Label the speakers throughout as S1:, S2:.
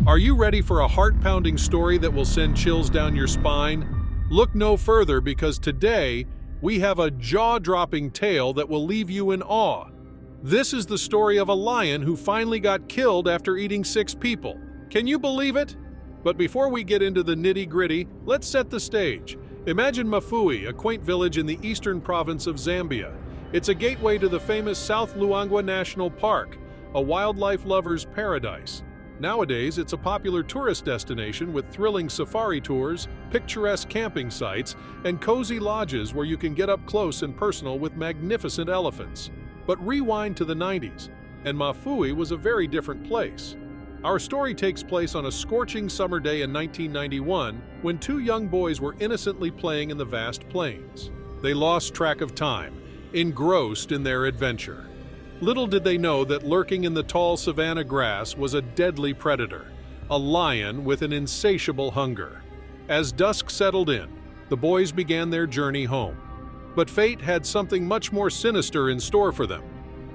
S1: Are you ready for a heart-pounding story that will send chills down your spine? Look no further because today we have a jaw-dropping tale that will leave you in awe. This is the story of a lion who finally got killed after eating 6 people. Can you believe it? But before we get into the nitty-gritty, let's set the stage. Imagine Mafui, a quaint village in the eastern province of Zambia. It's a gateway to the famous South Luangwa National Park, a wildlife lover's paradise. Nowadays, it's a popular tourist destination with thrilling safari tours, picturesque camping sites, and cozy lodges where you can get up close and personal with magnificent elephants. But rewind to the 90s, and Mafui was a very different place. Our story takes place on a scorching summer day in 1991 when 2 young boys were innocently playing in the vast plains. They lost track of time, engrossed in their adventure. Little did they know that lurking in the tall savanna grass was a deadly predator, a lion with an insatiable hunger. As dusk settled in, the boys began their journey home. But fate had something much more sinister in store for them.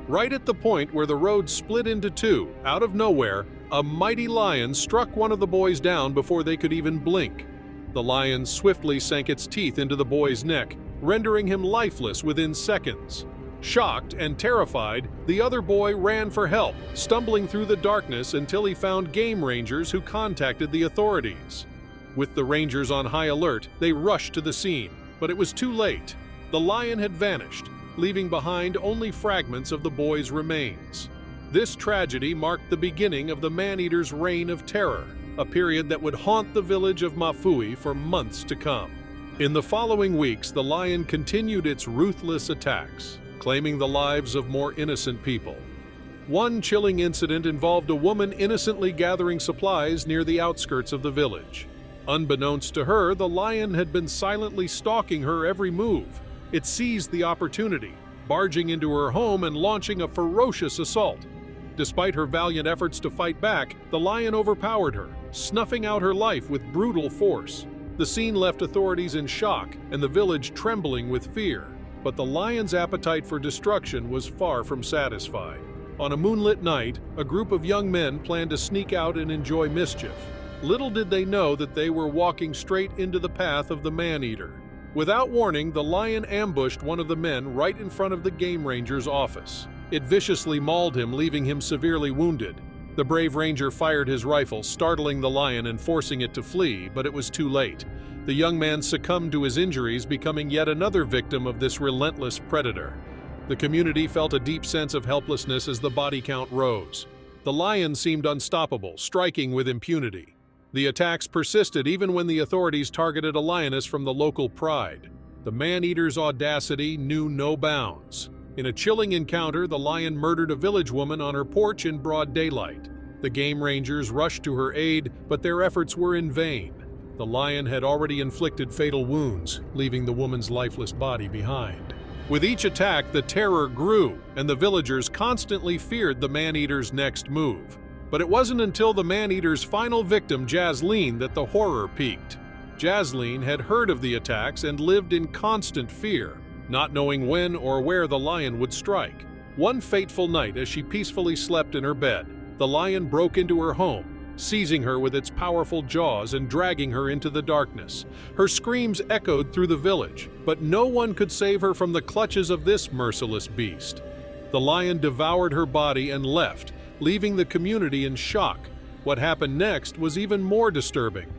S1: Right at the point where the road split into 2, out of nowhere, a mighty lion struck one of the boys down before they could even blink. The lion swiftly sank its teeth into the boy's neck, rendering him lifeless within seconds. Shocked and terrified, the other boy ran for help, stumbling through the darkness until he found game rangers who contacted the authorities. With the rangers on high alert, they rushed to the scene, but it was too late. The lion had vanished, leaving behind only fragments of the boy's remains. This tragedy marked the beginning of the man-eater's reign of terror, a period that would haunt the village of Mafui for months to come. In the following weeks, the lion continued its ruthless attacks, claiming the lives of more innocent people. One chilling incident involved a woman innocently gathering supplies near the outskirts of the village. Unbeknownst to her, the lion had been silently stalking her every move. It seized the opportunity, barging into her home and launching a ferocious assault. Despite her valiant efforts to fight back, the lion overpowered her, snuffing out her life with brutal force. The scene left authorities in shock and the village trembling with fear. But the lion's appetite for destruction was far from satisfied. On a moonlit night, a group of young men planned to sneak out and enjoy mischief. Little did they know that they were walking straight into the path of the man-eater. Without warning, the lion ambushed one of the men right in front of the game ranger's office. It viciously mauled him, leaving him severely wounded. The brave ranger fired his rifle, startling the lion and forcing it to flee, but it was too late. The young man succumbed to his injuries, becoming yet another victim of this relentless predator. The community felt a deep sense of helplessness as the body count rose. The lion seemed unstoppable, striking with impunity. The attacks persisted even when the authorities targeted a lioness from the local pride. The man-eater's audacity knew no bounds. In a chilling encounter, the lion murdered a village woman on her porch in broad daylight. The game rangers rushed to her aid, but their efforts were in vain. The lion had already inflicted fatal wounds, leaving the woman's lifeless body behind. With each attack, the terror grew, and the villagers constantly feared the man-eater's next move. But it wasn't until the man-eater's final victim, Jasleen, that the horror peaked. Jasleen had heard of the attacks and lived in constant fear, not knowing when or where the lion would strike. One fateful night, as she peacefully slept in her bed, the lion broke into her home, seizing her with its powerful jaws and dragging her into the darkness. Her screams echoed through the village, but no one could save her from the clutches of this merciless beast. The lion devoured her body and left, leaving the community in shock. What happened next was even more disturbing.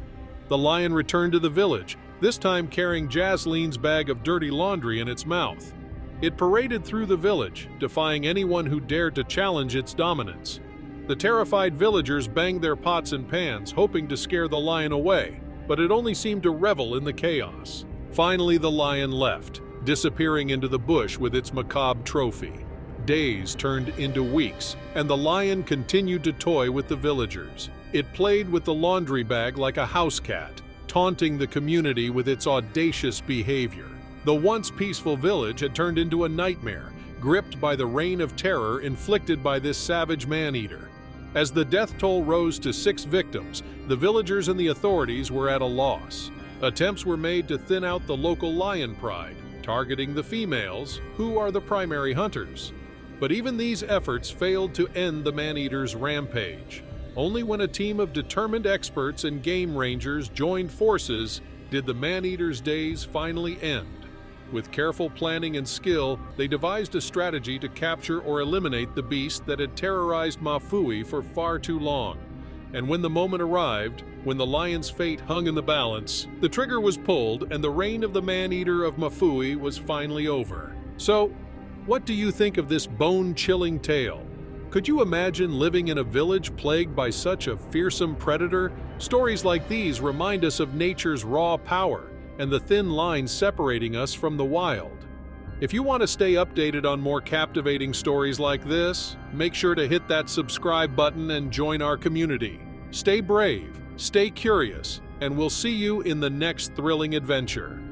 S1: The lion returned to the village, this time carrying Jasleen's bag of dirty laundry in its mouth. It paraded through the village, defying anyone who dared to challenge its dominance. The terrified villagers banged their pots and pans, hoping to scare the lion away, but it only seemed to revel in the chaos. Finally, the lion left, disappearing into the bush with its macabre trophy. Days turned into weeks, and the lion continued to toy with the villagers. It played with the laundry bag like a house cat, taunting the community with its audacious behavior. The once peaceful village had turned into a nightmare, gripped by the reign of terror inflicted by this savage man-eater. As the death toll rose to 6 victims, the villagers and the authorities were at a loss. Attempts were made to thin out the local lion pride, targeting the females, who are the primary hunters. But even these efforts failed to end the man-eater's rampage. Only when a team of determined experts and game rangers joined forces did the man-eater's days finally end. With careful planning and skill, they devised a strategy to capture or eliminate the beast that had terrorized Mafui for far too long. And when the moment arrived, when the lion's fate hung in the balance, the trigger was pulled and the reign of the man-eater of Mafui was finally over. So, what do you think of this bone-chilling tale? Could you imagine living in a village plagued by such a fearsome predator? Stories like these remind us of nature's raw power and the thin line separating us from the wild. If you want to stay updated on more captivating stories like this, make sure to hit that subscribe button and join our community. Stay brave, stay curious, and we'll see you in the next thrilling adventure.